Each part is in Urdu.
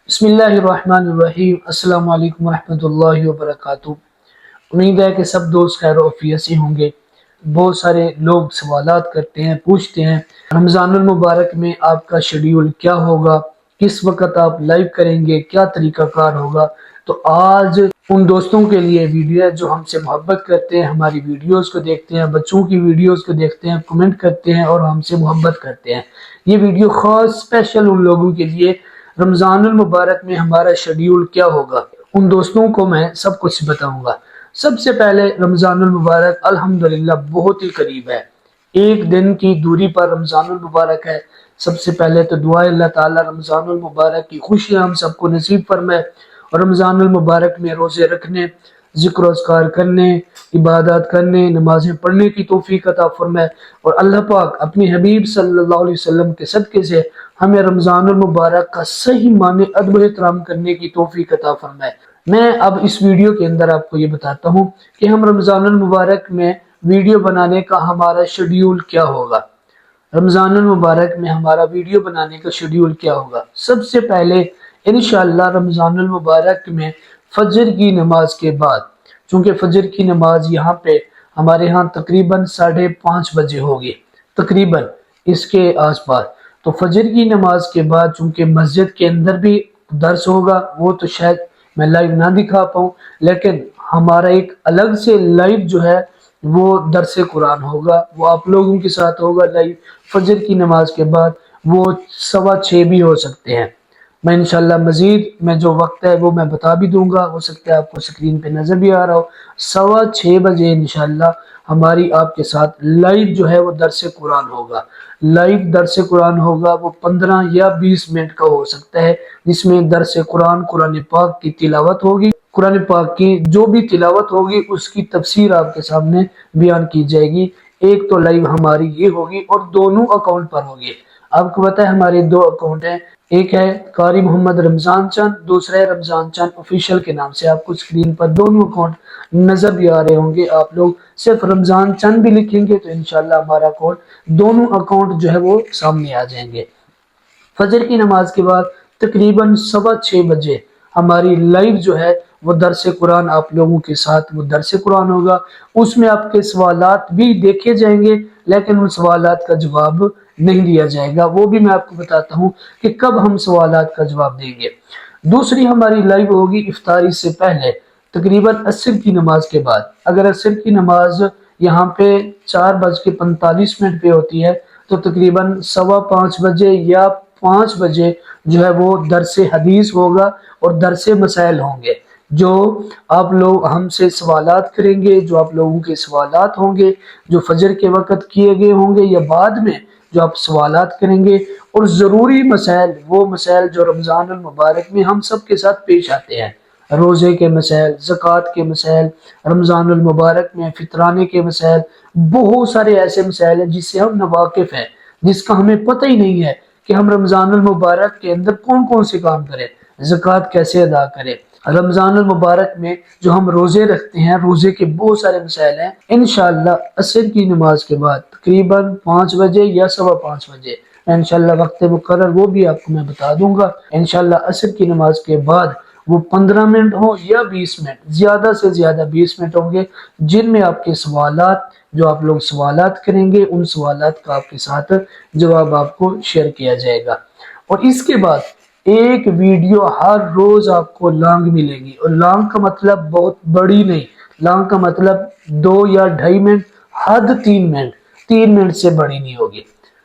بسم اللہ الرحمن الرحیم۔ السلام علیکم ورحمۃ اللہ وبرکاتہ۔ امید ہے کہ سب دوست خیر و عافیت سے ہوں گے۔ بہت سارے لوگ سوالات کرتے ہیں، پوچھتے ہیں رمضان المبارک میں آپ کا شیڈیول کیا ہوگا، کس وقت آپ لائیو کریں گے، کیا طریقہ کار ہوگا۔ تو آج ان دوستوں کے لیے ویڈیو ہے جو ہم سے محبت کرتے ہیں، ہماری ویڈیوز کو دیکھتے ہیں، بچوں کی ویڈیوز کو دیکھتے ہیں، کمنٹ کرتے ہیں اور ہم سے محبت کرتے ہیں۔ یہ ویڈیو خاص اسپیشل ان لوگوں کے لیے، رمضان المبارک میں ہمارا شیڈیول کیا ہوگا، ان دوستوں کو میں سب کچھ بتاؤں گا۔ سب سے پہلے رمضان المبارک الحمدللہ بہت ہی قریب ہے، ایک دن کی دوری پر رمضان المبارک ہے۔ سب سے پہلے تو دعا اللہ تعالی رمضان المبارک کی خوشیاں ہم سب کو نصیب فرمائے، اور رمضان المبارک میں روزے رکھنے، ذکر و اذکار کرنے، عبادات کرنے، نمازیں پڑھنے کی توفیق عطا فرمائے، اور اللہ پاک اپنی حبیب صلی اللہ علیہ وسلم کے صدقے سے ہمیں رمضان المبارک کا صحیح معنی ادب و احترام کرنے کی توفیق عطا فرمائے۔ میں اب اس ویڈیو کے اندر آپ کو یہ بتاتا ہوں کہ ہم رمضان المبارک میں ویڈیو بنانے کا ہمارا شیڈیول کیا ہوگا۔ رمضان المبارک میں ہمارا ویڈیو بنانے کا شیڈیول کیا ہوگا۔ سب سے پہلے انشاءاللہ رمضان المبارک میں فجر کی نماز کے بعد، چونکہ فجر کی نماز یہاں پہ ہمارے ہاں تقریباً 5:30 بجے ہوگی، تقریباً اس کے آس پاس۔ تو فجر کی نماز کے بعد چونکہ مسجد کے اندر بھی درس ہوگا، وہ تو شاید میں لائیو نہ دکھا پاؤں، لیکن ہمارا ایک الگ سے لائیو جو ہے وہ درس قرآن ہوگا، وہ آپ لوگوں کے ساتھ ہوگا لائیو فجر کی نماز کے بعد۔ وہ 6:15 بھی ہو سکتے ہیں۔ میں انشاءاللہ مزید میں جو وقت ہے وہ میں بتا بھی دوں گا، ہو سکتا ہے آپ کو سکرین پہ نظر بھی آ رہا ہو۔ 6:15 بجے انشاءاللہ ہماری آپ کے ساتھ لائیو جو ہے وہ درس قرآن ہوگا۔ لائیو درس قرآن ہوگا، وہ 15 یا 20 منٹ کا ہو سکتا ہے، جس میں درس قرآن، قرآن پاک کی تلاوت ہوگی، قرآن پاک کی جو بھی تلاوت ہوگی اس کی تفسیر آپ کے سامنے بیان کی جائے گی۔ ایک تو لائیو ہماری یہ ہوگی اور دونوں اکاؤنٹ پر ہوگی۔ آپ کو پتہ ہے ہمارے 2 اکاؤنٹ ہیں، ایک ہے قاری محمد رمضان چند، دوسرا ہے رمضان چند آفیشیل کے نام سے۔ آپ کو سکرین پر دونوں اکاؤنٹ نظر بھی آ رہے ہوں گے۔ آپ لوگ صرف رمضان چند بھی لکھیں گے تو انشاءاللہ ہمارا اکاؤنٹ، دونوں اکاؤنٹ جو ہے وہ سامنے آ جائیں گے۔ فجر کی نماز کے بعد تقریباً 6:15 بجے ہماری لائیو جو ہے وہ درس قرآن آپ لوگوں کے ساتھ وہ درس قرآن ہوگا۔ اس میں آپ کے سوالات بھی دیکھے جائیں گے، لیکن ان سوالات کا جواب نہیں دیا جائے گا۔ وہ بھی میں آپ کو بتاتا ہوں کہ کب ہم سوالات کا جواب دیں گے۔ دوسری ہماری لائیو ہوگی افطاری سے پہلے، تقریباً عصر کی نماز کے بعد۔ اگر عصر کی نماز یہاں پہ 4:45 پہ ہوتی ہے تو تقریباً 5:15 بجے یا 5 بجے جو ہے وہ درس حدیث ہوگا اور درس مسائل ہوں گے، جو آپ لوگ ہم سے سوالات کریں گے، جو آپ لوگوں کے سوالات ہوں گے، جو فجر کے وقت کیے گئے ہوں گے یا بعد میں جو آپ سوالات کریں گے، اور ضروری مسائل، وہ مسائل جو رمضان المبارک میں ہم سب کے ساتھ پیش آتے ہیں، روزے کے مسائل، زکوٰۃ کے مسائل، رمضان المبارک میں فطرانے کے مسائل، بہت سارے ایسے مسائل ہیں جس سے ہم ناواقف ہیں، جس کا ہمیں پتہ ہی نہیں ہے کہ ہم رمضان المبارک کے اندر کون کون سے کام کریں، زکوٰۃ کیسے ادا کریں۔ رمضان المبارک میں جو ہم روزے رکھتے ہیں، روزے کے بہت سارے مسائل ہیں۔ انشاءاللہ عصر کی نماز کے بعد تقریباً 5 بجے یا 5:15 بجے انشاءاللہ وقت مقرر وہ بھی آپ کو میں بتا دوں گا۔ انشاءاللہ عصر کی نماز کے بعد وہ 15 منٹ ہو یا 20 منٹ، زیادہ سے زیادہ 20 منٹ ہوں گے، جن میں آپ کے سوالات، جو آپ لوگ سوالات کریں گے، ان سوالات کا آپ کے ساتھ جواب آپ کو شیئر کیا جائے گا۔ اور اس کے بعد ایک ویڈیو ہر روز آپ کو لانگ ملے گی، اور لانگ کا مطلب بہت بڑی نہیں، لانگ کا مطلب 2 یا 2.5 منٹ، حد 3 منٹ، 3 منٹ سے بڑی نہیں ہوگی،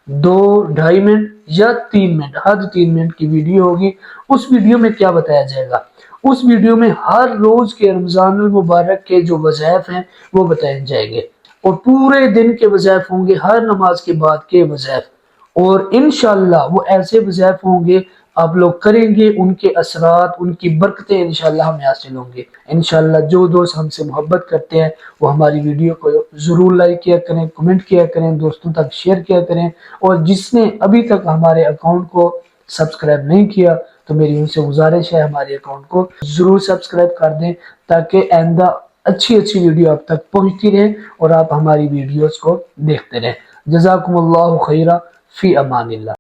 2، 2.5 منٹ یا 3 منٹ، حد 3 منٹ کی ویڈیو ہوگی۔ اس ویڈیو میں کیا بتایا جائے گا؟ اس ویڈیو میں ہر روز کے رمضان المبارک کے جو وظائف ہیں وہ بتائے جائیں گے، اور پورے دن کے وظائف ہوں گے، ہر نماز کے بعد کے وظائف، اور انشاءاللہ وہ ایسے وظائف ہوں گے آپ لوگ کریں گے، ان کے اثرات، ان کی برکتیں انشاءاللہ ہمیں حاصل ہوں گے۔ انشاءاللہ جو دوست ہم سے محبت کرتے ہیں وہ ہماری ویڈیو کو ضرور لائک کیا کریں، کمنٹ کیا کریں، دوستوں تک شیئر کیا کریں، اور جس نے ابھی تک ہمارے اکاؤنٹ کو سبسکرائب نہیں کیا تو میری ان سے گزارش ہے ہمارے اکاؤنٹ کو ضرور سبسکرائب کر دیں، تاکہ آئندہ اچھی ویڈیو آپ تک پہنچتی رہے اور آپ ہماری ویڈیوز کو دیکھتے رہیں۔ جزاکم اللہ خیرہ، فی امان اللہ۔